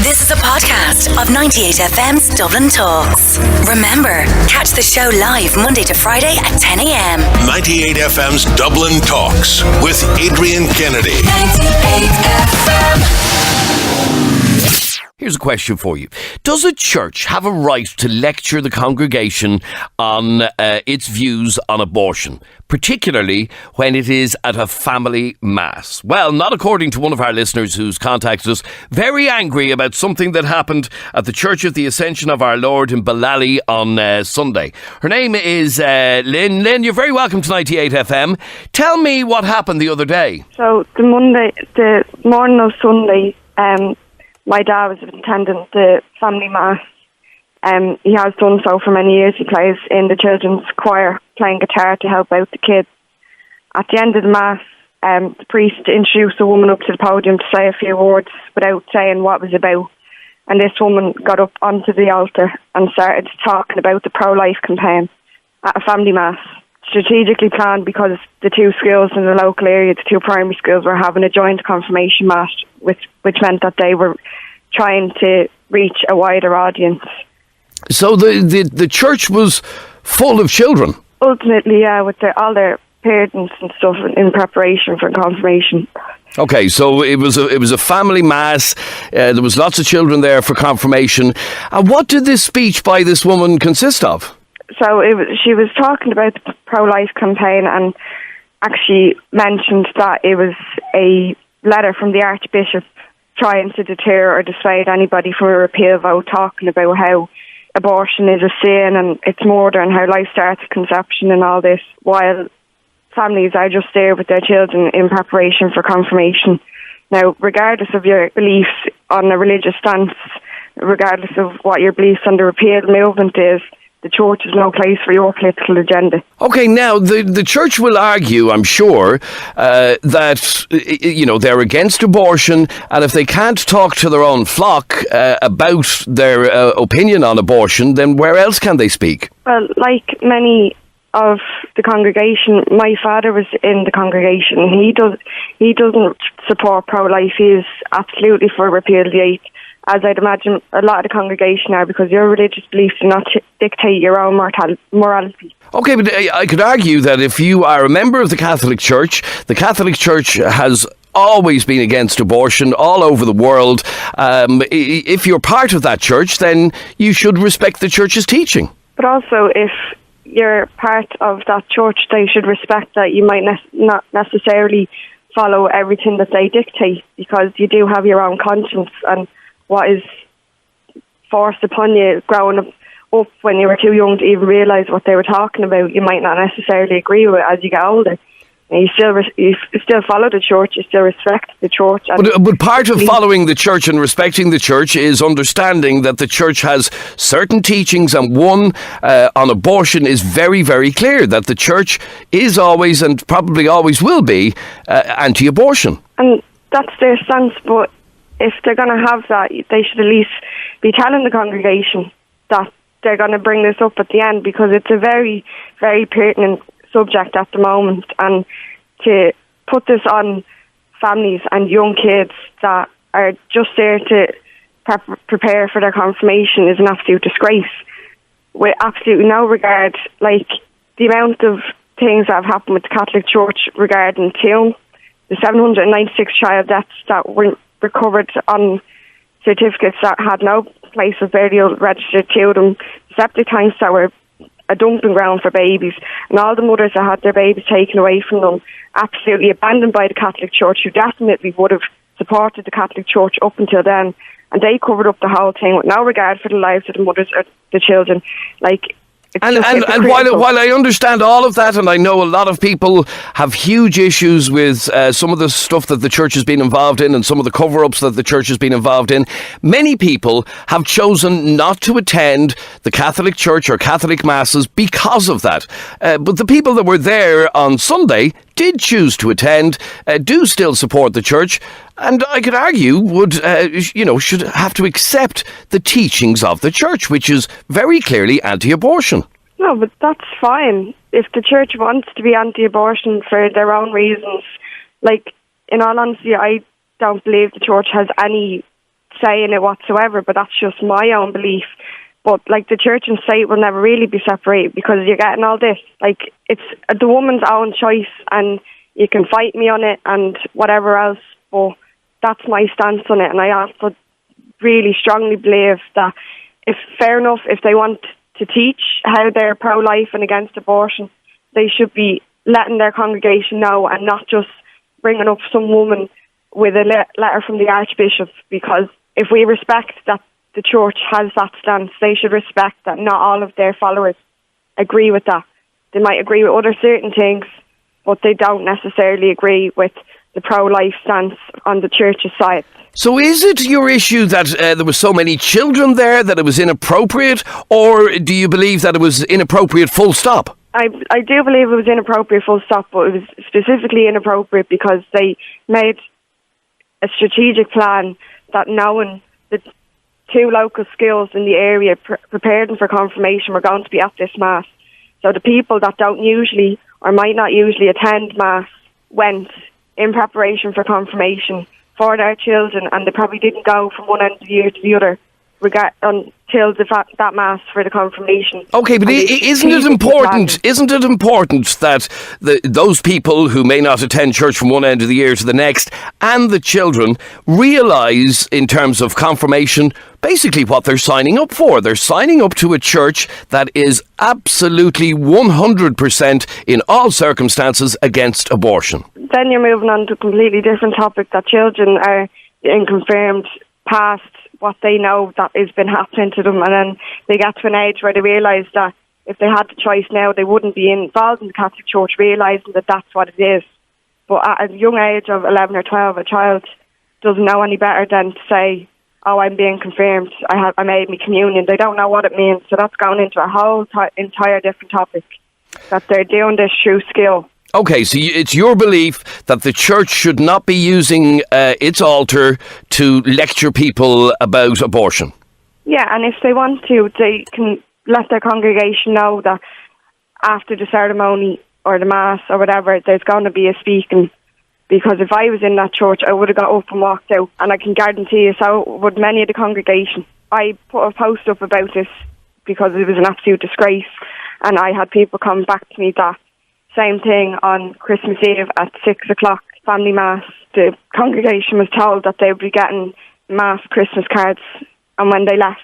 This is a podcast of 98FM's Dublin Talks. Remember, catch the show live Monday to Friday at 10 a.m. 98FM's Dublin Talks with Adrian Kennedy. 98FM. Here's a question for you. Does a church have a right to lecture the congregation on its views on abortion, particularly when it is at a family mass? Well, not according to one of our listeners who's contacted us, very angry about something that happened at the Church of the Ascension of Our Lord in Ballally on Sunday. Her name is Lynn. Lynn, you're very welcome to 98FM. Tell me what happened the other day. So the morning of Sunday, my dad was attending the family mass. He has done so for many years. He plays in the children's choir, playing guitar to help out the kids. At the end of the mass, the priest introduced a woman up to the podium to say a few words without saying what it was about. And this woman got up onto the altar and started talking about the pro-life campaign at a family mass. Strategically planned because the two schools in the local area, the two primary schools, were having a joint confirmation mass, which meant that they were trying to reach a wider audience. So the church was full of children? Ultimately, yeah, with all their parents and stuff in preparation for confirmation. Okay, so it was a family mass. There was lots of children there for confirmation. And what did this speech by this woman consist of? So she was talking about the pro-life campaign and actually mentioned that it was a letter from the Archbishop trying to deter or dissuade anybody from a repeal vote, talking about how abortion is a sin and it's murder and how life starts at conception and all this, while families are just there with their children in preparation for confirmation. Now, regardless of your beliefs on a religious stance, regardless of what your beliefs on the repeal movement is, the church is no place for your political agenda. Okay, now the church will argue, I'm sure, that they're against abortion, and if they can't talk to their own flock about their opinion on abortion, then where else can they speak? Well, like many of the congregation, my father was in the congregation. He doesn't support pro-life. He is absolutely for repeal the 8th. As I'd imagine a lot of the congregation are, because your religious beliefs do not dictate your own morality. Okay, but I could argue that if you are a member of the Catholic Church has always been against abortion all over the world. If you're part of that church, then you should respect the church's teaching. But also, if you're part of that church, they should respect that you might not necessarily follow everything that they dictate, because you do have your own conscience, and what is forced upon you growing up when you were too young to even realise what they were talking about, you might not necessarily agree with as you get older. And you still follow the church, you still respect the church. But part of following the church and respecting the church is understanding that the church has certain teachings, and one on abortion is very, very clear, that the church is always and probably always will be anti-abortion. And that's their stance, but if they're going to have that, they should at least be telling the congregation that they're going to bring this up at the end, because it's a very, very pertinent subject at the moment, and to put this on families and young kids that are just there to prepare for their confirmation is an absolute disgrace, with absolutely no regard. Like, the amount of things that have happened with the Catholic Church regarding Tuam, the 796 child deaths that were recovered on certificates that had no place of burial registered to them, septic tanks that were a dumping ground for babies, and all the mothers that had their babies taken away from them, absolutely abandoned by the Catholic Church, who definitely would have supported the Catholic Church up until then, and they covered up the whole thing with no regard for the lives of the mothers or the children. Like, And while I understand all of that, and I know a lot of people have huge issues with some of the stuff that the church has been involved in and some of the cover-ups that the church has been involved in, many people have chosen not to attend the Catholic Church or Catholic Masses because of that. But the people that were there on Sunday did choose to attend, do still support the church, and I could argue should have to accept the teachings of the church, which is very clearly anti-abortion. No, but that's fine. If the church wants to be anti-abortion for their own reasons, like, in all honesty, I don't believe the church has any say in it whatsoever, but that's just my own belief. But, like, the church and state will never really be separated because you're getting all this. Like, it's the woman's own choice, and you can fight me on it and whatever else, but that's my stance on it. And I also really strongly believe that fair enough, if they want to teach how they're pro-life and against abortion, they should be letting their congregation know and not just bringing up some woman with a letter from the Archbishop, because if we respect that the church has that stance, they should respect that not all of their followers agree with that. They might agree with other certain things, but they don't necessarily agree with the pro-life stance on the church's side. So is it your issue that there were so many children there that it was inappropriate, or do you believe that it was inappropriate full stop? I do believe it was inappropriate full stop, but it was specifically inappropriate because they made a strategic plan that knowing the two local schools in the area prepared them for confirmation were going to be at this Mass. So the people that don't usually or might not usually attend Mass went in preparation for confirmation for their children, and they probably didn't go from one end of the year to the other until that Mass for the confirmation. Okay, but isn't it important? Isn't it important that those people who may not attend church from one end of the year to the next, and the children, realise in terms of confirmation basically what they're signing up for? They're signing up to a church that is absolutely 100% in all circumstances against abortion. Then you're moving on to a completely different topic, that children are being confirmed past what they know that has been happening to them, and then they get to an age where they realise that if they had the choice now, they wouldn't be involved in the Catholic Church, realising that that's what it is. But at a young age of 11 or 12, a child doesn't know any better than to say, oh, I'm being confirmed, I made me communion. They don't know what it means, so that's going into a whole entire different topic, that they're doing this through skill. Okay, so it's your belief that the church should not be using its altar to lecture people about abortion? Yeah, and if they want to, they can let their congregation know that after the ceremony or the Mass or whatever, there's going to be a speaking. Because if I was in that church, I would have got up and walked out. And I can guarantee you, so would many of the congregation. I put a post up about this because it was an absolute disgrace. And I had people come back to me that same thing on Christmas Eve at 6 o'clock, family Mass. The congregation was told that they would be getting Mass Christmas cards. And when they left,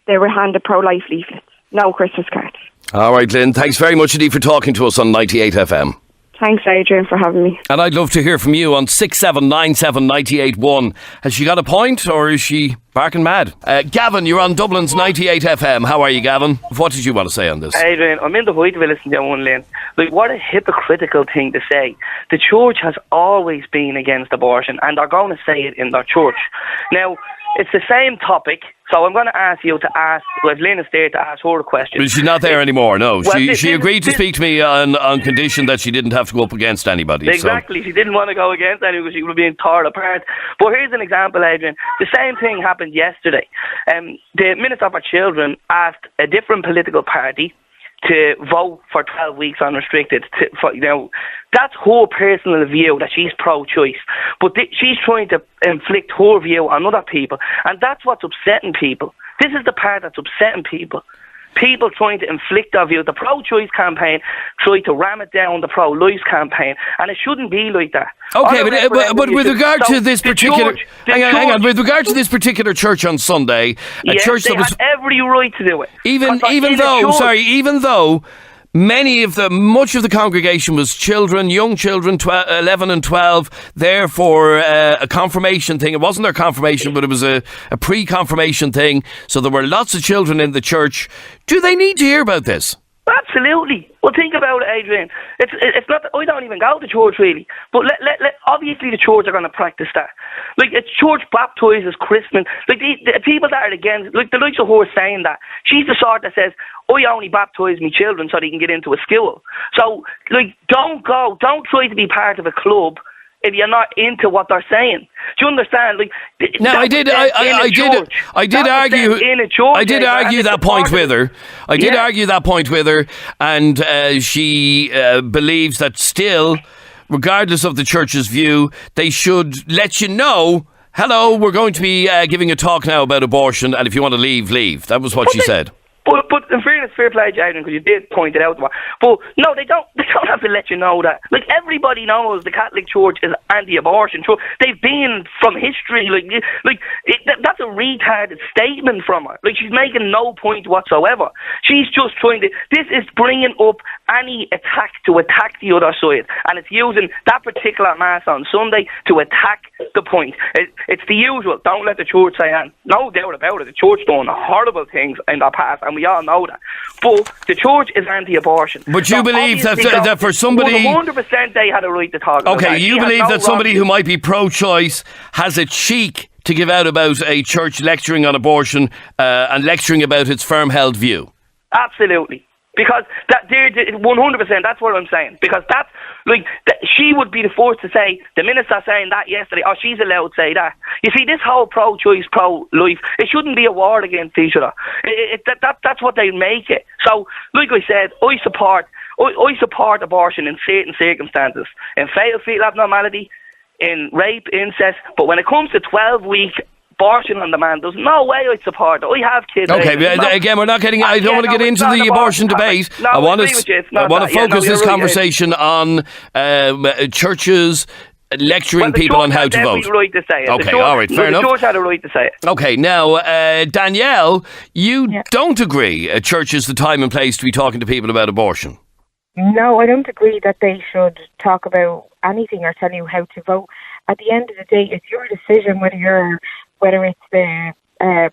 they were handed pro-life leaflets. No Christmas cards. All right, Lynn. Thanks very much indeed for talking to us on 98 FM. Thanks, Adrian, for having me. And I'd love to hear from you on 6797981. Has she got a point, or is she barking mad? Gavin, you're on Dublin's 98 FM. How are you, Gavin? What did you want to say on this? Adrian, I'm in the height of it, listening to one lane. Like, what a hypocritical thing to say. The church has always been against abortion, and they're going to say it in their church. Now, it's the same topic, so I'm going to ask you to ask, well, Lynn is there to ask her a question. But she's not there anymore, no. Well, she agreed to speak to me on condition that she didn't have to go up against anybody. Exactly, so. She didn't want to go against anyone because she would have been torn apart. But here's an example, Adrian. The same thing happened yesterday. The Minister for Children asked a different political party to vote for 12 weeks unrestricted. That's her personal view, that she's pro-choice. But she's trying to inflict her view on other people. And that's what's upsetting people. This is the part that's upsetting people. People trying to inflict their view. The pro-choice campaign tried to ram it down the pro-life campaign. And it shouldn't be like that. Okay, but with regard to this particular... Hang on. With regard to this particular church on Sunday, a church that was... had every right to do it. Even though... much of the congregation was children, young children, 11 and 12, there for a confirmation thing. It wasn't their confirmation, but it was a pre-confirmation thing. So there were lots of children in the church. Do they need to hear about this? Absolutely. Well, think about it, Adrian. It's not. I don't even go to church really, but obviously the church are going to practice that. Like, it's church baptises Christmas. Like the people that are against, like the likes of her saying that, she's the sort that says, I only baptise my children so they can get into a school. So, like, don't try to be part of a club if you're not into what they're saying. Do you understand? Like, now, I did argue that point with her. I did argue that point with her, and she believes that still, regardless of the church's view, they should let you know hello, we're going to be giving a talk now about abortion, and if you want to leave, leave. That was what she said. But in fairness, fair play, Jaden, because you did point it out. But no, they don't have to let you know that. Like, everybody knows the Catholic Church is anti-abortion. So they've been from history. That's a retarded statement from her. Like, she's making no point whatsoever. She's just trying to. This is bringing up any attack to attack the other side, and it's using that particular mass on Sunday to attack the point. It's the usual. Don't let the church say anything. No doubt about it. The church done horrible things in the past, and we all know that. But the church is anti-abortion. But you believe that for somebody... 100% they had a right to talk about that. Okay, you believe that somebody who might be pro-choice has a cheek to give out about a church lecturing on abortion and lecturing about its firm-held view? Absolutely. Because that, 100%, that's what I'm saying. Because that's, she would be the first to say, the minister saying that yesterday, she's allowed to say that. You see, this whole pro-choice, pro-life, it shouldn't be a war against each other. That's what they make it. So, like I said, I support abortion in certain circumstances. In fatal fetal abnormality, in rape, incest, but when it comes to 12-week abortion on demand, there's no way I'd support it. I have kids. Okay, again, we're not getting. I don't want to get into the abortion debate. I want to focus this conversation on churches lecturing people on how to vote. Right to say it. Okay, all right, fair enough. The church had a right to say it. Okay, now, Danielle, you don't agree a church is the time and place to be talking to people about abortion? No, I don't agree that they should talk about anything or tell you how to vote. At the end of the day, it's your decision whether it's the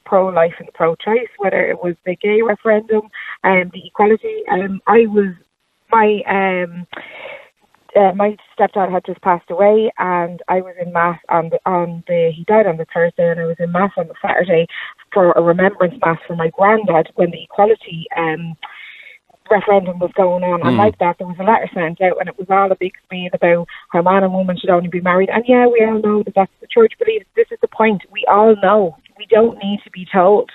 pro-life and pro-choice, whether it was the gay referendum and the equality. My stepdad had just passed away, and I was in mass he died on the Thursday, and I was in mass on the Saturday for a remembrance mass for my granddad when the equality referendum was going on, and like that, there was a letter sent out, and it was all a big spiel about how man and woman should only be married. And yeah, we all know that that's the church believes. This is the point. We all know. We don't need to be told.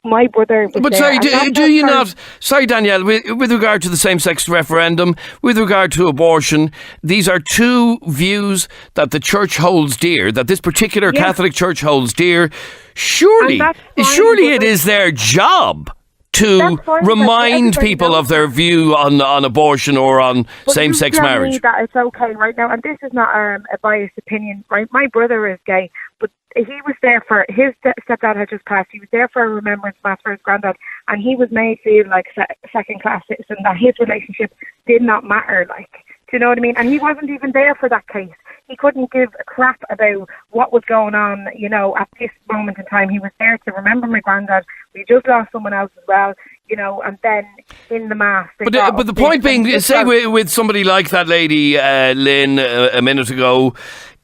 My brother was But sorry, do you not... Sorry, Danielle, with regard to the same-sex referendum, with regard to abortion, these are two views that the church holds dear, that this particular Catholic church holds dear. Surely it is their job to remind people of their view on abortion or on same-sex marriage. That it's okay right now, and this is not a biased opinion, right? My brother is gay, but he was there for his stepdad had just passed. He was there for a remembrance mass for his granddad, and he was made feel like second-class citizen. That his relationship did not matter. Do you know what I mean? And he wasn't even there for that case. He couldn't give a crap about what was going on, at this moment in time. He was there to remember my granddad. We just lost someone else as well, and then in the mass. But the point being, say with somebody like that lady, Lynn, a minute ago,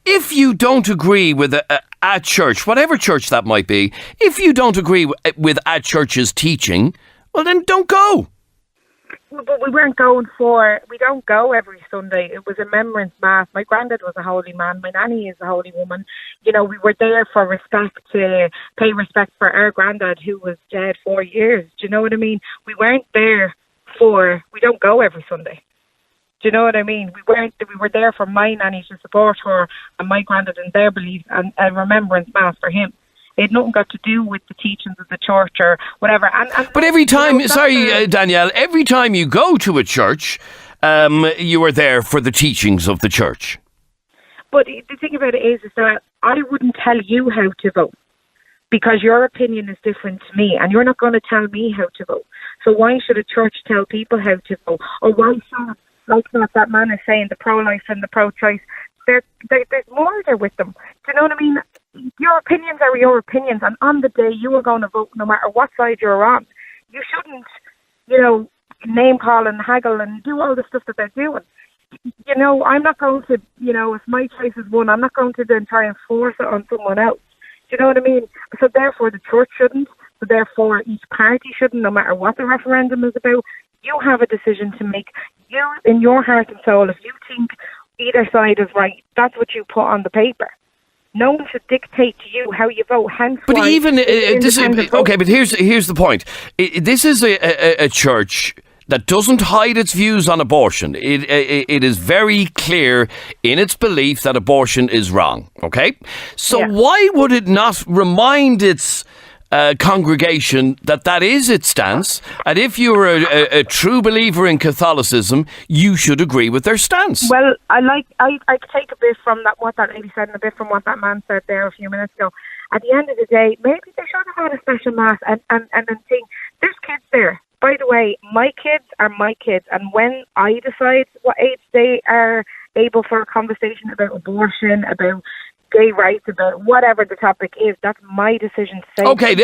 if you don't agree with a church, whatever church that might be, if you don't agree with a church's teaching, well then don't go. But we don't go every Sunday. It was a remembrance mass. My granddad was a holy man. My nanny is a holy woman. We were there for respect, to pay respect for our granddad who was dead 4 years. Do you know what I mean? We weren't there we don't go every Sunday. Do you know what I mean? We were there for my nanny to support her and my granddad in their beliefs, and a remembrance mass for him. It had nothing got to do with the teachings of the church or whatever. But every time, Danielle, every time you go to a church, you are there for the teachings of the church. But the thing about it is that I wouldn't tell you how to vote, because your opinion is different to me, and you're not going to tell me how to vote. So why should a church tell people how to vote? Or why should, that man is saying, the pro-life and the pro-choice, there's more there with them. Do you know what I mean? Your opinions are your opinions, and on the day you are going to vote no matter what side you're on. You shouldn't, name call and haggle and do all the stuff that they're doing. I'm not going to, if my choice is one, I'm not going to then try and force it on someone else. Do you know what I mean? So therefore the church shouldn't, so therefore each party shouldn't, no matter what the referendum is about. You have a decision to make. You, in your heart and soul, if you think either side is right, that's what you put on the paper. No one should dictate to you how you vote. Hence, but even but here's the point. This is a church that doesn't hide its views on abortion. It is very clear in its belief that abortion is wrong. Okay? So why would it not remind its congregation that is its stance, and if you're a true believer in Catholicism, you should agree with their stance? Well, I take a bit from what that lady said and a bit from what that man said there a few minutes ago. At the end of the day, maybe they should have had a special mass and then think, there's kids there. By the way, my kids are my kids, and when I decide what age they are able for a conversation about abortion, about gay rights, about whatever the topic is, that's my decision to say. Okay,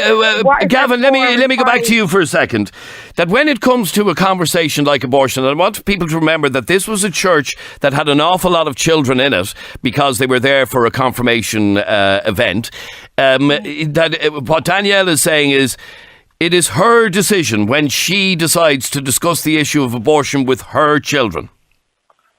Gavin, let me go back to you for a second. That when it comes to a conversation like abortion, I want people to remember that this was a church that had an awful lot of children in it because they were there for a confirmation event. What Danielle is saying is, it is her decision when she decides to discuss the issue of abortion with her children.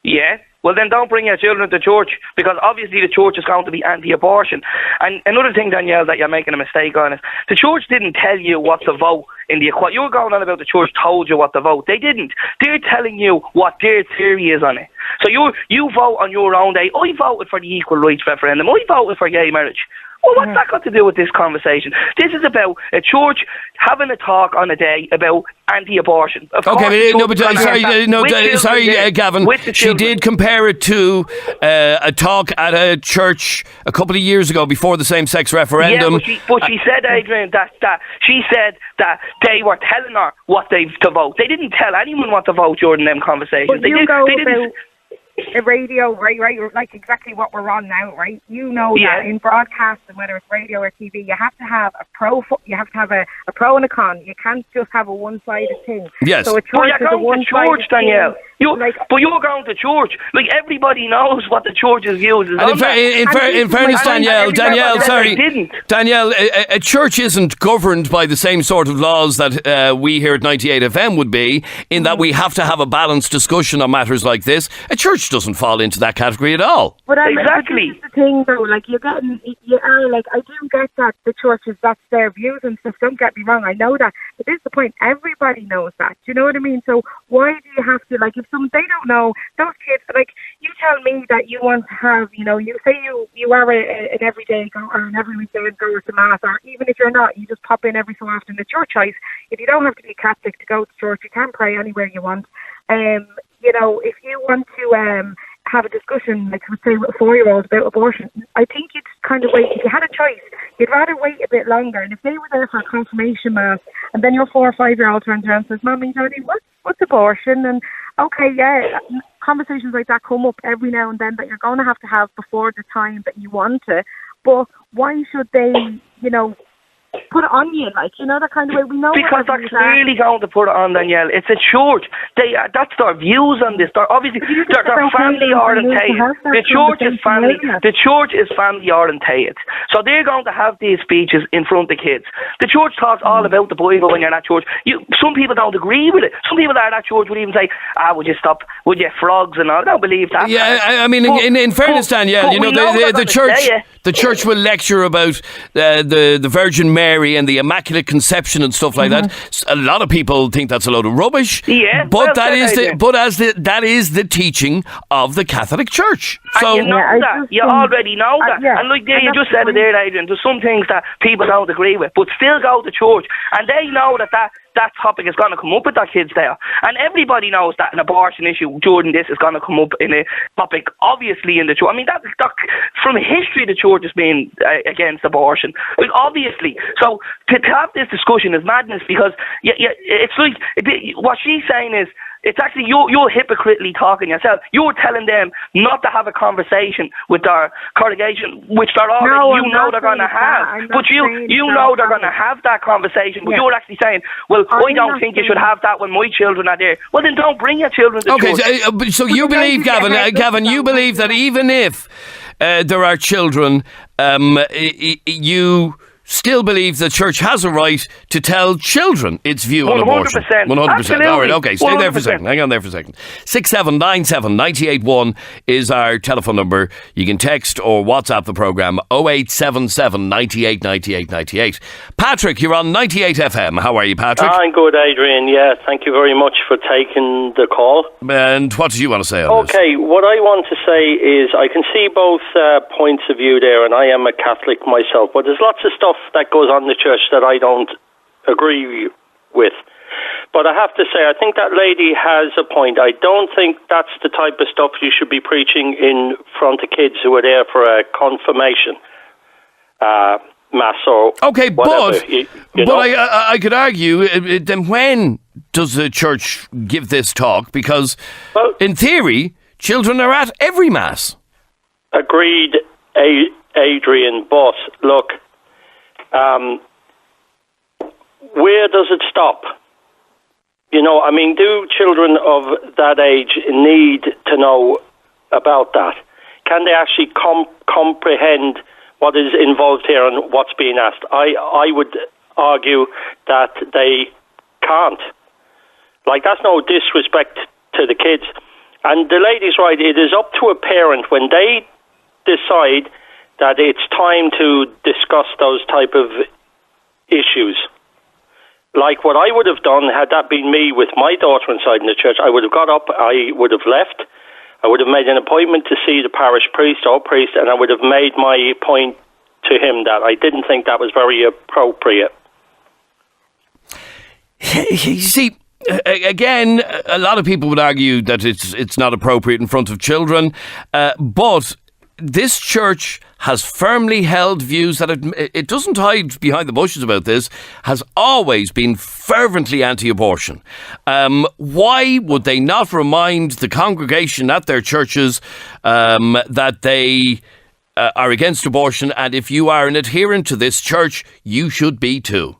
Yeah. Well, then don't bring your children to church, because obviously the church is going to be anti-abortion. And another thing, Danielle, that you're making a mistake on is the church didn't tell you what to vote in the equality. You were going on about the church told you what to vote. They didn't. They're telling you what their theory is on it. So you vote on your own day. I voted for the equal rights referendum. I voted for gay marriage. Well, what's that got to do with this conversation? This is about a church having a talk on a day about anti-abortion. Okay, sorry, Gavin. She did compare it to a talk at a church a couple of years ago before the same-sex referendum. Yeah, but she said, Adrian, that she said that they were telling her what to vote. They didn't tell anyone what to vote during them conversations. But a radio, right, like exactly what we're on now, right? You know that in broadcasting, whether it's radio or TV, you have to have a pro and a con. You can't just have a one-sided thing. Yes. So a church is a one-sided church, Danielle. thing. But you're going to church. Like, everybody knows what the church's views is. And in fairness, Danielle, a church isn't governed by the same sort of laws that we here at 98FM would be, in that we have to have a balanced discussion on matters like this. A church doesn't fall into that category at all. But exactly. This is the thing, though. Like, I do get that the churches, that's their views and stuff. Don't get me wrong, I know that. But this is the point. Everybody knows that. Do you know what I mean? So why do you have to, like, if they don't know, those kids, like, you tell me that you want to have, you say you are an everyday goer, or an every weekend goer to mass, or even if you're not, you just pop in every so often. It's your choice. If you don't have to be Catholic to go to church, you can pray anywhere you want. If you want to have a discussion, like, let's say, with a 4-year-old about abortion, I think you'd kind of wait. If you had a choice, you'd rather wait a bit longer. And if they were there for a confirmation mass, and then your 4 or 5-year-old turns around and says, Mommy, Daddy, what's abortion? And okay, conversations like that come up every now and then that you're going to have before the time that you want it. But why should they, put it on you, like, that kind of way? We know because they're clearly going to put it on, Danielle. It's a church. That's their views on this. They're obviously they're family orientated. The church is family orientated. So they're going to have these speeches in front of kids. The church talks all about the Bible when you're at church. Some people don't agree with it. Some people that are at church would even say, would you stop? Would you frogs and all? I don't believe that. Yeah, I mean, in fairness, Danielle, the church will lecture about the Virgin Mary and the Immaculate Conception and stuff like that. A lot of people think that's a load of rubbish. Yeah, but that is the teaching of the Catholic Church. So and you already know that. And like you just said it there, Adrian. There's some things that people don't agree with, but still go to church, and they know that topic is going to come up with their kids there. And everybody knows that an abortion issue during this is going to come up in a topic, obviously, in the church. I mean, that from history, the church has been against abortion. Like, obviously. So to have this discussion is madness, because it's like, what she's saying is, it's actually you're hypocritically talking yourself. You're telling them not to have a conversation with their congregation, which they're already they're going to have. But you know they're going to have that conversation. But you're actually saying, well, I don't think you should have that when my children are there. Well, then don't bring your children to church. So you believe, Gavin, you believe that even if there are children, you still believe the church has a right to tell children its view on abortion. 100%. 100%. All right, okay. Stay there for a 100%. second. Hang on there for a second. 6797 981 is our telephone number. You can text or WhatsApp the programme 0877 98 98 98. Patrick, you're on 98FM. How are you, Patrick? I'm good, Adrian. Yeah, thank you very much for taking the call. And what did you want to say on this? Okay, what I want to say is I can see both points of view there, and I am a Catholic myself, but there's lots of stuff that goes on in the church that I don't agree with. But I have to say, I think that lady has a point. I don't think that's the type of stuff you should be preaching in front of kids who are there for a confirmation mass or okay, whatever. But I could argue, then when does the church give this talk? Because, in theory, children are at every mass. Agreed, Adrian, but look, where does it stop? I mean, do children of that age need to know about that? Can they actually comprehend what is involved here and what's being asked? I would argue that they can't. Like, that's no disrespect to the kids. And the lady's right, it is up to a parent when they decide that it's time to discuss those type of issues. Like what I would have done had that been me with my daughter inside in the church, I would have got up, I would have left, I would have made an appointment to see the parish priest or priest, and I would have made my point to him that I didn't think that was very appropriate. You see, again, a lot of people would argue that it's not appropriate in front of children, but this church has firmly held views that it doesn't hide behind the bushes about this, has always been fervently anti-abortion. Why would they not remind the congregation at their churches that they are against abortion, and if you are an adherent to this church, you should be too?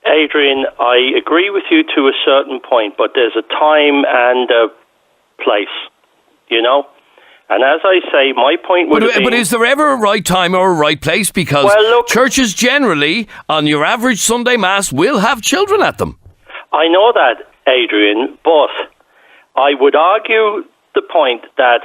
Adrian, I agree with you to a certain point, but there's a time and a place, And as I say, my point would have been... But is there ever a right time or a right place? Because churches generally, on your average Sunday Mass, will have children at them. I know that, Adrian, but I would argue the point that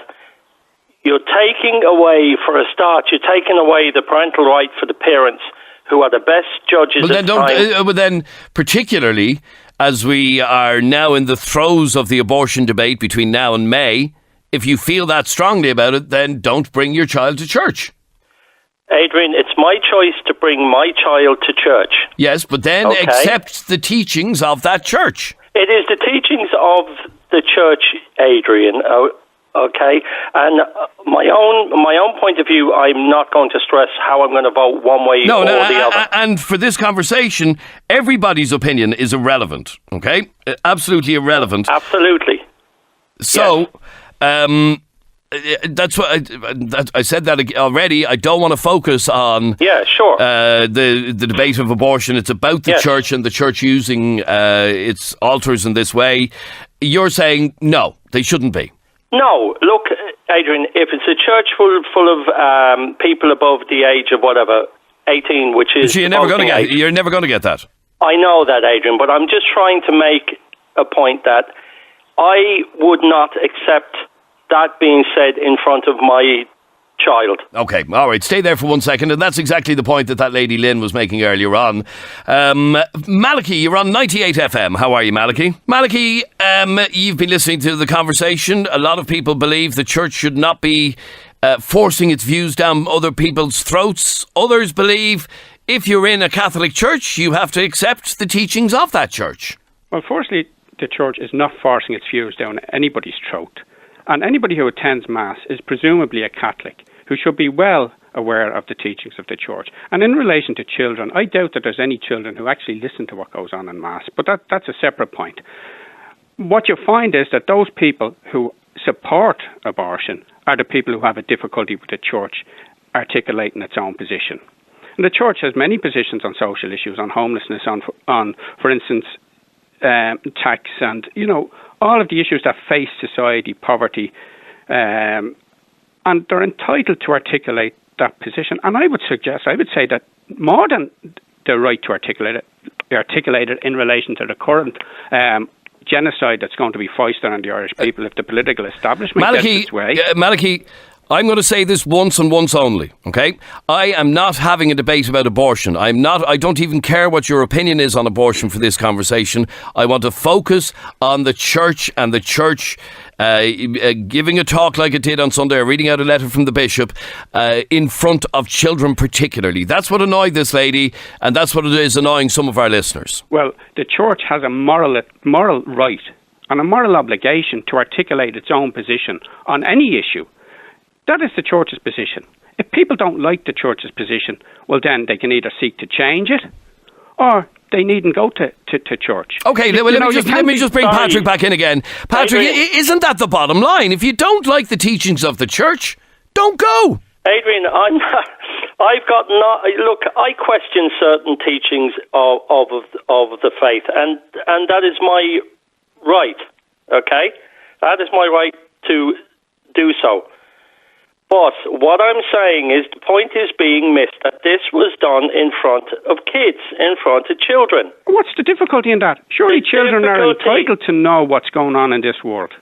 you're taking away, for a start, you're taking away the parental right for the parents who are the best judges of time. But then, particularly, as we are now in the throes of the abortion debate between now and May, if you feel that strongly about it, then don't bring your child to church. Adrian, it's my choice to bring my child to church. Yes, but then accept the teachings of that church. It is the teachings of the church, Adrian. Okay, and my own point of view, I'm not going to stress how I'm going to vote one way or the other. And for this conversation, everybody's opinion is irrelevant. Okay, absolutely irrelevant. Absolutely. So, that's what I said that already. I don't want to focus on the debate of abortion. It's about the church and the church using its altars in this way. You're saying no, they shouldn't be. No, look, Adrian, if it's a church full of people above the age of 18, which is... You're never going to get that. I know that, Adrian, but I'm just trying to make a point that I would not accept that being said in front of my child. Okay, all right, stay there for 1 second, and that's exactly the point that lady Lynn was making earlier on. Malachy, you're on 98FM. How are you, Malachy? Malachy, you've been listening to the conversation. A lot of people believe the church should not be forcing its views down other people's throats. Others believe if you're in a Catholic church, you have to accept the teachings of that church. Well, firstly, the church is not forcing its views down anybody's throat. And anybody who attends Mass is presumably a Catholic who should be well aware of the teachings of the church. And in relation to children, I doubt that there's any children who actually listen to what goes on in Mass, but that's a separate point. What you find is that those people who support abortion are the people who have a difficulty with the church articulating its own position. And the church has many positions on social issues, on homelessness, on for instance, tax, and all of the issues that face society, poverty, and they're entitled to articulate that position. And I would say that more than the right to articulate it in relation to the current genocide that's going to be foisted on the Irish people if the political establishment gets its way. Malachy, I'm going to say this once and once only, okay? I am not having a debate about abortion. I don't even care what your opinion is on abortion for this conversation. I want to focus on the church and the church giving a talk like it did on Sunday, or reading out a letter from the bishop in front of children particularly. That's what annoyed this lady, and that's what it is annoying some of our listeners. Well, the church has a moral right and a moral obligation to articulate its own position on any issue. That is the church's position. If people don't like the church's position, well, then they can either seek to change it, or they needn't go to church. Okay, let me just bring Patrick back in again. Patrick, isn't that the bottom line? If you don't like the teachings of the church, don't go. Adrian, look, I question certain teachings of the faith, and that is my right, okay? That is my right to do so. But what I'm saying is the point is being missed, that this was done in front of kids, in front of children. What's the difficulty in that? Surely children are entitled to know what's going on in this world.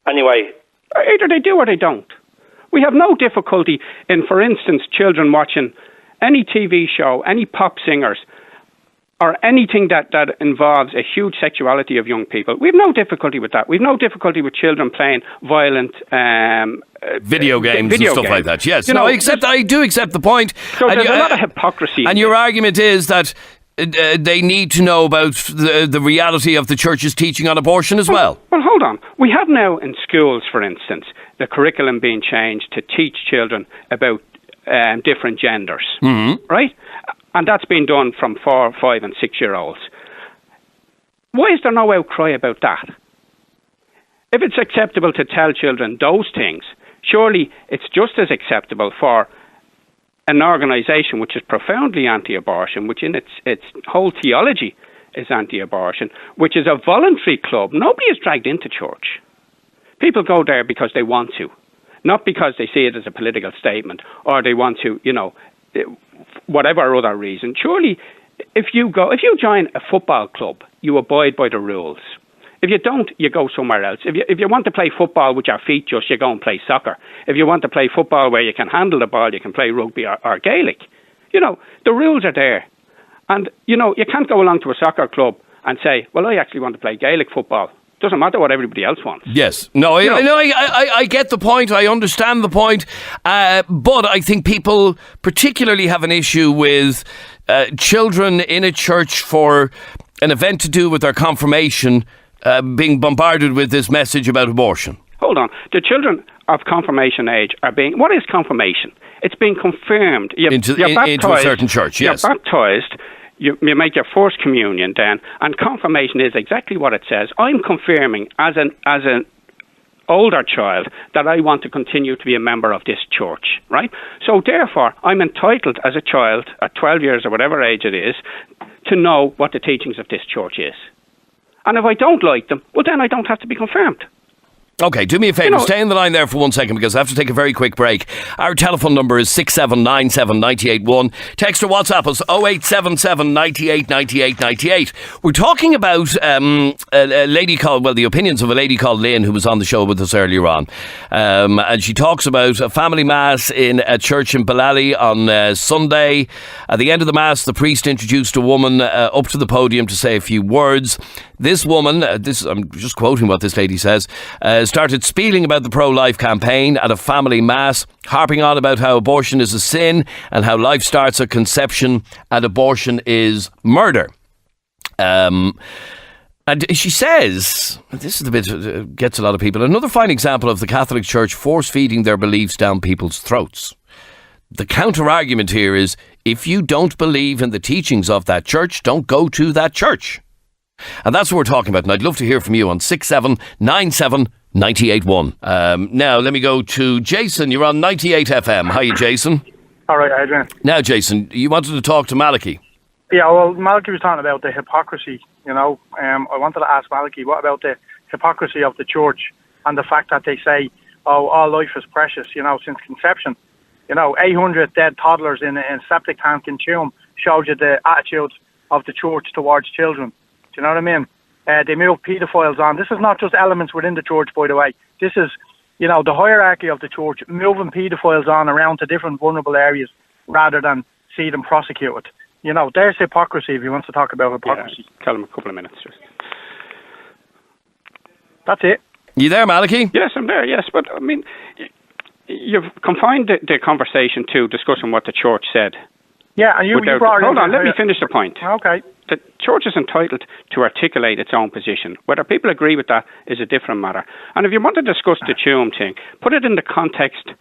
Anyway. Either they do or they don't. We have no difficulty in, for instance, children watching any TV show, any pop singers, or anything that involves a huge sexuality of young people. We have no difficulty with that. We have no difficulty with children playing violent video games and stuff like that. Yes, I do accept the point. So there's a lot of hypocrisy. And your argument is that they need to know about the reality of the church's teaching on abortion as well. Well, hold on. We have now in schools, for instance, the curriculum being changed to teach children about different genders, right? And that's been done from 4, 5 and 6 year olds. Why is there no outcry about that? If it's acceptable to tell children those things, surely it's just as acceptable for an organisation which is profoundly anti-abortion, which in its whole theology is anti-abortion, which is a voluntary club. Nobody is dragged into church. People go there because they want to, not because they see it as a political statement or they want to, whatever other reason. Surely, if you join a football club, you abide by the rules. If you don't, you go somewhere else. If you want to play football with your feet just, you go and play soccer. If you want to play football where you can handle the ball, you can play rugby or Gaelic. The rules are there. And, you can't go along to a soccer club and say, well, I actually want to play Gaelic football. Doesn't matter what everybody else wants. Yes. No, I get the point. I understand the point. But I think people particularly have an issue with children in a church for an event to do with their confirmation being bombarded with this message about abortion. Hold on. The children of confirmation age are being... What is confirmation? It's being confirmed. Into a certain church, yes. You're baptised... You make your first communion then, and confirmation is exactly what it says. I'm confirming as an older child that I want to continue to be a member of this church, right? So therefore, I'm entitled as a child at 12 years or whatever age it is to know what the teachings of this church is. And if I don't like them, well then I don't have to be confirmed. Okay, do me a favour, stay on the line there for 1 second because I have to take a very quick break. Our telephone number is 6797 981. Text or WhatsApp us 0877 98 98 98. We're talking about a lady called, the opinions of a lady called Lynn who was on the show with us earlier on. And she talks about a family mass in a church in Ballally on Sunday. At the end of the mass, the priest introduced a woman up to the podium to say a few words. This woman, I'm just quoting what this lady says, started spieling about the pro-life campaign at a family mass, harping on about how abortion is a sin and how life starts at conception and abortion is murder. And she says, this is the bit that gets a lot of people, another fine example of the Catholic Church force-feeding their beliefs down people's throats. The counter-argument here is, if you don't believe in the teachings of that church, don't go to that church. And that's what we're talking about, and I'd love to hear from you on 6797 981. Now, let me go to Jason. You're on 98FM. Hiya, Jason. All right, Adrian. Now, Jason, you wanted to talk to Malachy. Yeah, well, Malachy was talking about the hypocrisy, I wanted to ask Malachy, what about the hypocrisy of the church and the fact that they say, oh, all life is precious, since conception. You know, 800 dead toddlers in a septic tank in Tuam shows you the attitude of the church towards children. Do you know what I mean? They move paedophiles on. This is not just elements within the church, by the way. This is, you know, the hierarchy of the church, moving paedophiles on around to different vulnerable areas rather than see them prosecuted. You know, there's hypocrisy if you want to talk about hypocrisy. Yeah, tell them a couple of minutes. Just. That's it. You there, Malachy? Yes, I'm there, yes. But, I mean, you've confined the conversation to discussing what the church said. Yeah, and you brought... Hold on, let me finish the point. Okay. The church is entitled to articulate its own position. Whether people agree with that is a different matter. And if you want to discuss the Tuam thing, put it in the context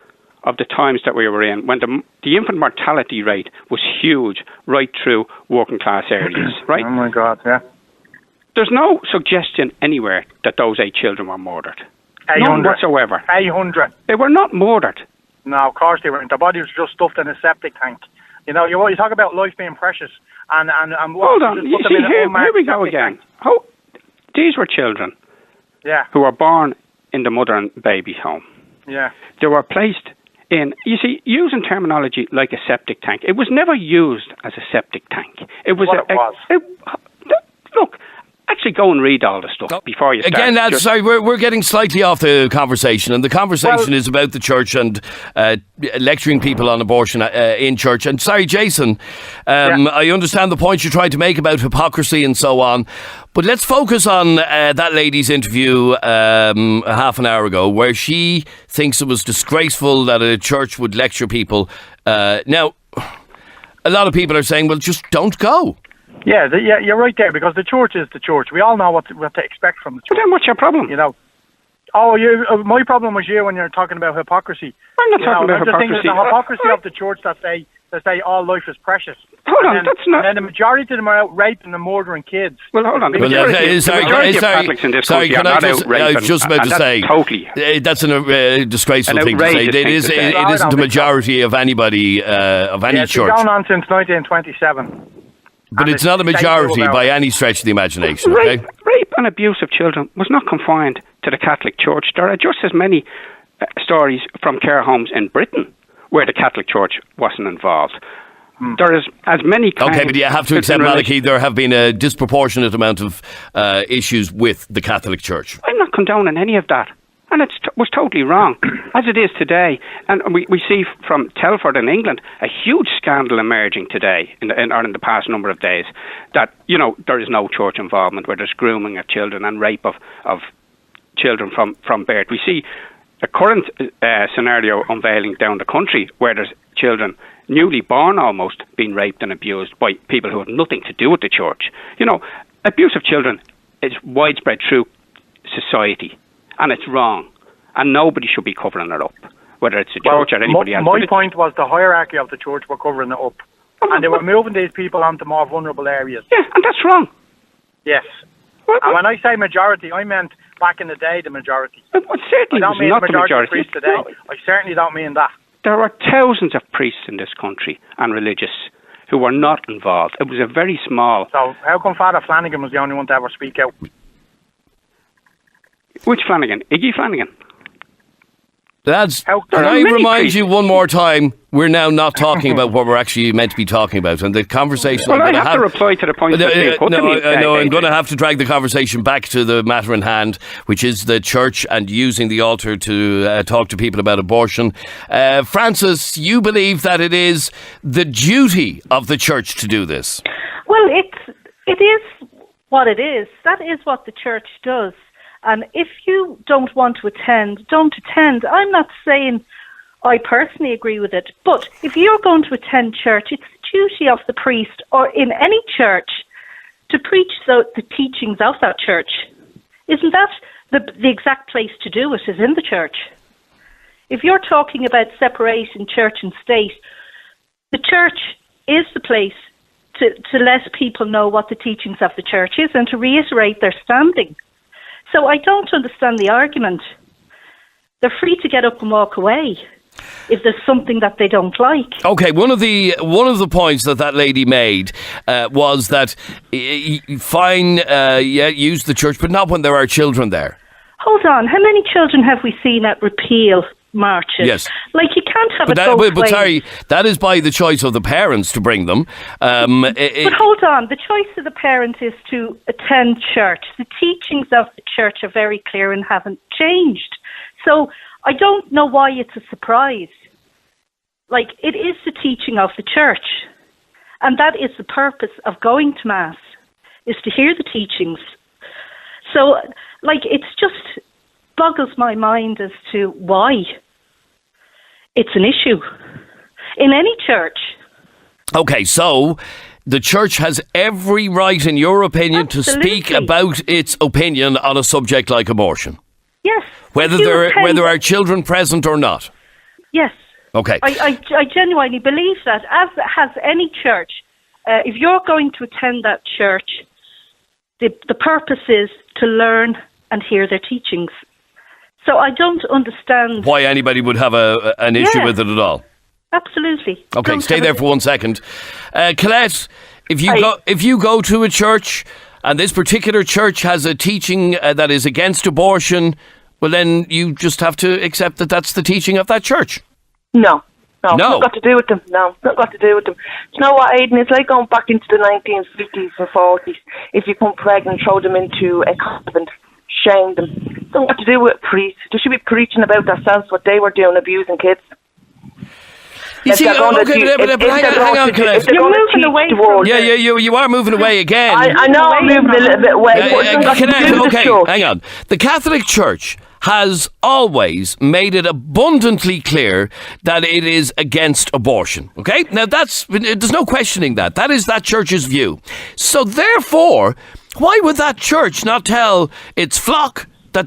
of the times that we were in, when the infant mortality rate was huge right through working class areas, right? Oh my God, yeah. There's no suggestion anywhere that those 8 children were murdered. 800. None whatsoever. 800. They were not murdered. No, of course they weren't. Their body was just stuffed in a septic tank. You know, you talk about life being precious, and what, hold on, you see, here we go again. These were children, who were born in the mother and baby home. Yeah, they were placed in. You see, using terminology like a septic tank, it was never used as a septic tank. It was. Look. Actually, go and read all the stuff before you start. Again, lads, sorry, we're getting slightly off the conversation, and the conversation is about the church and lecturing people on abortion in church. And sorry, Jason, I understand the point you're trying to make about hypocrisy and so on, but let's focus on that lady's interview half an hour ago, where she thinks it was disgraceful that a church would lecture people. Now, a lot of people are saying, well, just don't go. Yeah, you're right there, because the church is the church. We all know what to expect from the church. But then what's your problem? You know, my problem was you when you're talking about hypocrisy. I'm not talking about hypocrisy. The hypocrisy of the church that say all life is precious. Hold on, that's not... And then the majority of them are out raping and murdering kids. Well, hold on. The majority of Catholics in this country are not out raping. I was just about to say, that's a disgraceful thing to say. It isn't the majority of anybody, of any church. It's been going on since 1927. But it's not a majority by any stretch of the imagination, okay? Rape and abuse of children was not confined to the Catholic Church. There are just as many stories from care homes in Britain where the Catholic Church wasn't involved. There is as many claims... Okay, but you have to accept, Malachy, there have been a disproportionate amount of issues with the Catholic Church. I'm not condoning any of that. And it was totally wrong, as it is today. And we see from Telford in England a huge scandal emerging today, in the past number of days, that, you know, there is no church involvement where there's grooming of children and rape of children from birth. We see a current scenario unveiling down the country where there's children, newly born almost, being raped and abused by people who have nothing to do with the church. You know, abuse of children is widespread through society. And it's wrong. And nobody should be covering it up, whether it's the church or anybody else. My point was the hierarchy of the church were covering it up. And they were moving these people onto more vulnerable areas. Yeah, and that's wrong. Yes. And when I say majority, I meant back in the day the majority. It certainly was not the majority. Priests today. No. I certainly don't mean that. There are thousands of priests in this country and religious who were not involved. It was a very small... So how come Father Flanagan was the only one to ever speak out? Which Flanagan? Iggy Flanagan? Lads, can I remind you one more time, we're now not talking about what we're actually meant to be talking about. And the conversation... Well, I have to reply to the point that's being put to me. No, I'm going to have to drag the conversation back to the matter in hand, which is the church and using the altar to talk to people about abortion. Francis, you believe that it is the duty of the church to do this? Well, it is what it is. That is what the church does. And if you don't want to attend, don't attend. I'm not saying I personally agree with it, but if you're going to attend church, it's the duty of the priest or in any church to preach the teachings of that church. Isn't that the exact place to do it, is in the church? If you're talking about separating church and state, the church is the place to let people know what the teachings of the church is and to reiterate their standing. So I don't understand the argument. They're free to get up and walk away if there's something that they don't like. Okay, one of the points that lady made was that fine, use the church, but not when there are children there. Hold on, how many children have we seen at repeal marches. Yes. Like, you can't have it But, both but ways. sorry, that is by the choice of the parents to bring them. But hold on, the choice of the parent is to attend church. The teachings of the church are very clear and haven't changed. So I don't know why it's a surprise. Like, it is the teaching of the church. And that is the purpose of going to Mass, is to hear the teachings. So, like, it's just boggles my mind as to why it's an issue in any church. Okay, so the church has every right, in your opinion, to speak about its opinion on a subject like abortion. Yes. Whether there are children present or not. Yes. Okay. I genuinely believe that, as has any church. If you're going to attend that church, the purpose is to learn and hear their teachings. So I don't understand why anybody would have an issue with it at all. Absolutely. Okay, stay there for 1 second. Colette, if you go to a church and this particular church has a teaching that is against abortion, well, then you just have to accept that that's the teaching of that church. No. Not got to do with them. No, not got to do with them. Do you know what, Aidan? It's like going back into the 1950s and 40s. If you come pregnant, throw them into a convent, shame them. Don't got to do with priests. They should be preaching about themselves, what they were doing, abusing kids. You see, hang on, Colette. You're moving away from you are moving away again. I know I'm moving a little bit away. Hang on. The Catholic Church has always made it abundantly clear that it is against abortion. Okay? Now, there's no questioning that. That is that church's view. So, therefore, why would that church not tell its flock that,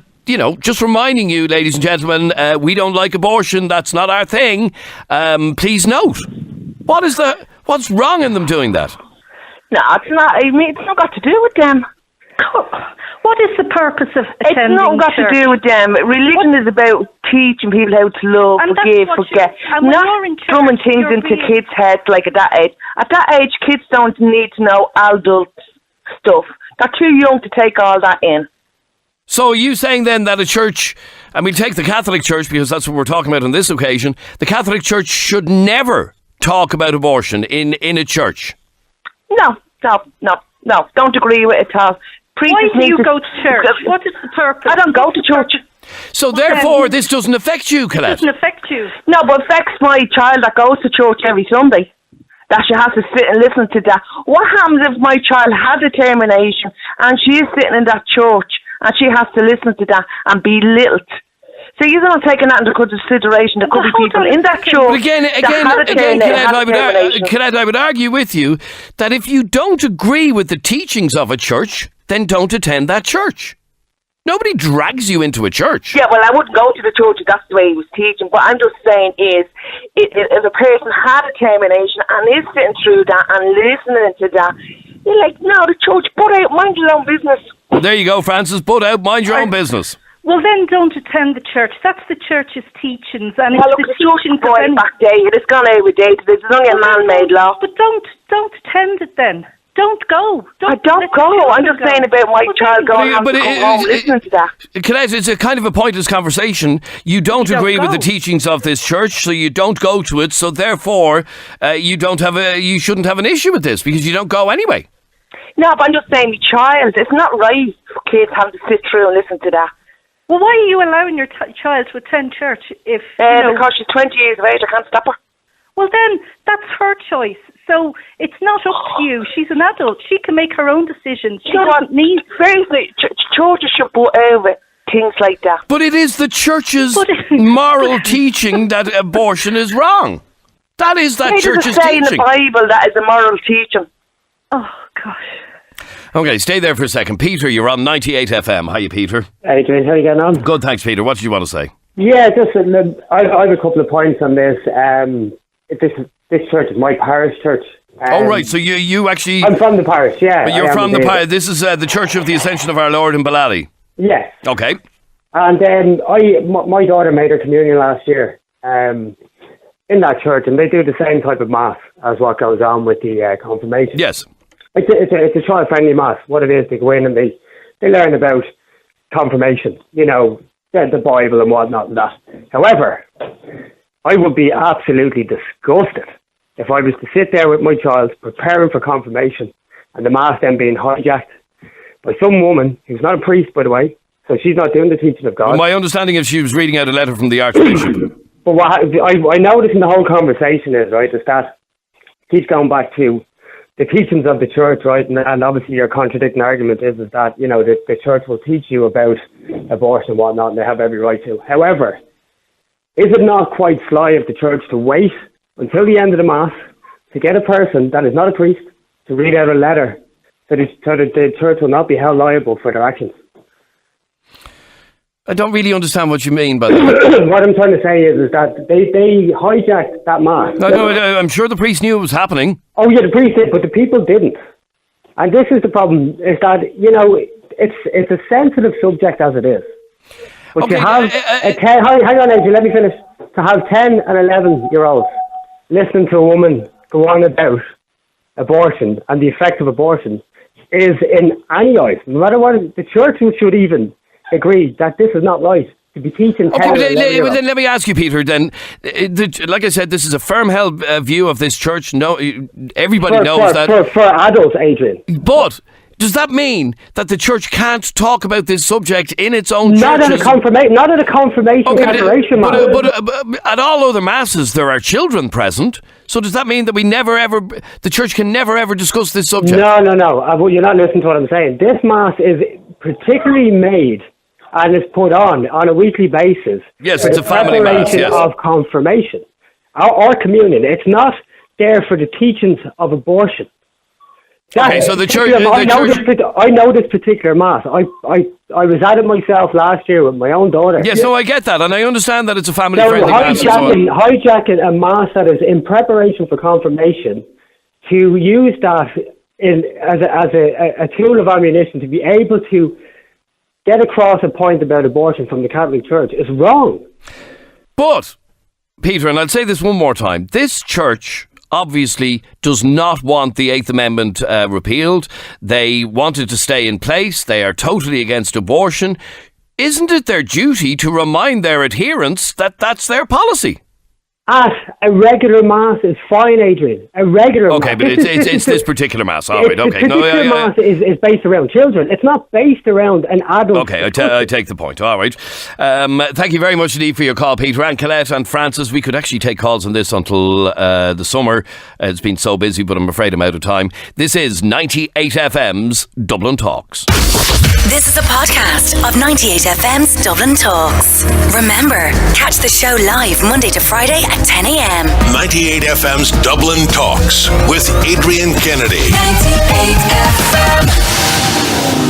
just reminding you, ladies and gentlemen, we don't like abortion, that's not our thing. Please note. What's wrong in them doing that? No, it's not. I mean, it's not got to do with them. What is the purpose of attending It's not got church? to do with them. Religion is about teaching people how to love, forgive, forget. Not drumming things into kids' heads like at that age. At that age, kids don't need to know adult stuff. They're too young to take all that in. So are you saying then that a church, and we'll take the Catholic Church because that's what we're talking about on this occasion, the Catholic Church should never talk about abortion in a church? No. Don't agree with it at all. Why do you go to church? What is the purpose? I don't go to church. So therefore, this doesn't affect you, Colette? It doesn't affect you. No, but it affects my child that goes to church every Sunday. That she has to sit and listen to that. What happens if my child had a termination and she is sitting in that church and she has to listen to that and be belittled? So you're not taking that into consideration. There could be people in that church Colette, I would argue with you that if you don't agree with the teachings of a church, then don't attend that church. Nobody drags you into a church. Yeah, well, I wouldn't go to the church if that's the way he was teaching. What I'm just saying is, if a person had a termination and is sitting through that and listening to that, you're like, no, the church, butt out, mind your own business. Well, there you go, Francis, butt out, mind your own business. Well, then don't attend the church. That's the church's teachings. And well, it's the teachings of backdated. It's gone out with date. It's only a man-made law. But don't attend it then. Don't go. I don't go. I'm just saying about my child going home listening to that. Colette, it's a kind of a pointless conversation. You don't agree with the teachings of this church, so you don't go to it. So therefore, you shouldn't have an issue with this because you don't go anyway. No, but I'm just saying, my child. It's not right for kids having to sit through and listen to that. Well, why are you allowing your child to attend church if because she's 20 years of age, I can't stop her. Well, then that's her choice. So it's not up to you. She's an adult. She can make her own decisions. She doesn't need... Seriously, churches should put over things like that. But it is the church's moral teaching that abortion is wrong. That is that church's teaching. It doesn't say in the Bible that is a moral teaching. Oh, gosh. Okay, stay there for a second. Peter, you're on 98FM. Hiya, Peter. Adrian, how are you getting on? Good, thanks, Peter. What did you want to say? Yeah, just I have a couple of points on this. This church is my parish church. Oh, right, so you actually... I'm from the parish, yeah. But you're from the parish. This is the Church of the Ascension of Our Lord in Ballally. Yes. Okay. And then my daughter made her communion last year in that church, and they do the same type of mass as what goes on with the confirmation. Yes. It's a child-friendly mass. What it is, they go in and they learn about confirmation, the Bible and whatnot and that. However, I would be absolutely disgusted if I was to sit there with my child preparing for confirmation and the Mass then being hijacked by some woman who's not a priest, by the way, so she's not doing the teaching of God. Well, my understanding is she was reading out a letter from the Archbishop. But what I notice in the whole conversation is, right, is that keeps going back to the teachings of the church, right, and obviously your contradicting argument is that, you know, the church will teach you about abortion and whatnot, and they have every right to. However, is it not quite sly of the church to wait until the end of the Mass to get a person that is not a priest to read out a letter so that the church will not be held liable for their actions? I don't really understand what you mean by that. What I'm trying to say is that they hijacked that Mass. No, I'm sure the priest knew it was happening. Oh yeah, the priest did, but the people didn't. And this is the problem, is that, you know, it's a sensitive subject as it is. But okay, you have, hang on, Adrian, let me finish. To have 10 and 11-year-olds listening to a woman go on about abortion and the effect of abortion is, in any eyes, no matter what, the church should even agree that this is not right to be teaching 10 and 11-year-olds. Then let me ask you, Peter, then, like I said, this is a firm-held view of this church. No, everybody knows that. For adults, Adrian. But does that mean that the church can't talk about this subject in its own churches? Not at a confirmation preparation mass. But at all other masses, there are children present. So does that mean that the church can never ever discuss this subject? No. Well, you're not listening to what I'm saying. This mass is particularly made and is put on a weekly basis. Yes, it's a family mass. Yes. Of confirmation or communion. It's not there for the teachings of abortion. Okay, so the church. I know this particular mass. I was at it myself last year with my own daughter. Yes, no, I get that, and I understand that it's a family-friendly mass. Hijacking a mass that is in preparation for confirmation to use that as a tool of ammunition to be able to get across a point about abortion from the Catholic Church is wrong. But, Peter, and I'll say this one more time, this church obviously does not want the Eighth Amendment repealed. They want it to stay in place. They are totally against abortion. Isn't it their duty to remind their adherents that that's their policy? At a regular mass is fine, Adrian. A regular okay, mass. Okay, but it's this particular mass. All right, okay. This particular mass is based around children. It's not based around an adult. Okay, I take the point. All right. Thank you very much indeed for your call, Peter. And Colette and Francis, we could actually take calls on this until the summer. It's been so busy, but I'm afraid I'm out of time. This is 98FM's Dublin Talks. This is a podcast of 98FM's Dublin Talks. Remember, catch the show live Monday to Friday at 10 a.m. 98FM's Dublin Talks with Adrian Kennedy. 98FM.